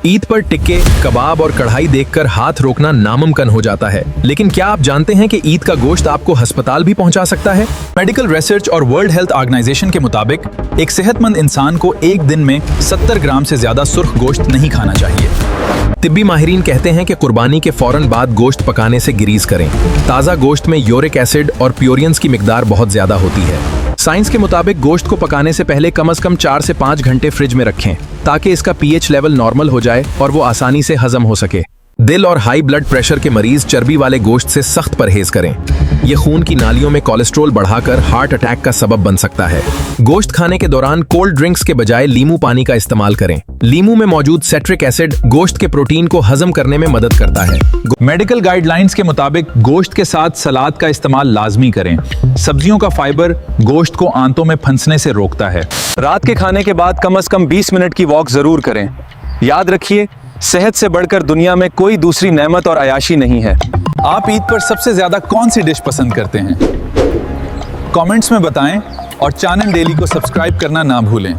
ईद पर टिक्के, कबाब और कढ़ाई देखकर हाथ रोकना नामुमकिन हो जाता है। लेकिन क्या आप जानते हैं कि ईद का गोश्त आपको अस्पताल भी पहुंचा सकता है? मेडिकल रिसर्च और वर्ल्ड हेल्थ ऑर्गेनाइजेशन के मुताबिक एक सेहतमंद इंसान को एक दिन में 70 ग्राम से ज्यादा सुर्ख गोश्त नहीं खाना चाहिए। तिब्बी माहिरीन कहते हैं कि कुर्बानी के फौरन बाद गोश्त पकाने से गिरीज करें। ताज़ा गोश्त में यूरिक एसिड और प्योरियंस की मिकदार बहुत ज्यादा होती है। साइंस के मुताबिक गोश्त को पकाने से पहले कम से कम 4 से 5 घंटे फ्रिज में रखें ताकि इसका पीएच लेवल नॉर्मल हो जाए और वो आसानी से हजम हो सके। दिल और हाई ब्लड प्रेशर के मरीज चर्बी वाले गोश्त से सख्त परहेज करें। ये खून की नालियों में कोलेस्ट्रॉल बढ़ाकर हार्ट अटैक का सबब बन सकता है। गोश्त खाने के दौरान कोल्ड ड्रिंक्स के बजाय लीमू पानी का इस्तेमाल करें। लीमू में मौजूद सिट्रिक एसिड गोश्त के प्रोटीन को हजम करने में मदद करता है। मेडिकल गाइडलाइंस के मुताबिक गोश्त के साथ सलाद का इस्तेमाल लाजमी करें। सब्जियों का फाइबर गोश्त को आंतों में फंसने से रोकता है। रात के खाने के बाद कम से कम 20 मिनट की वॉक जरूर करें। याद रखिए, सेहत से बढ़कर दुनिया में कोई दूसरी नेमत और अयाशी नहीं है। आप ईद पर सबसे ज्यादा कौन सी डिश पसंद करते हैं? कमेंट्स में बताएं और चैनल डेली को सब्सक्राइब करना ना भूलें।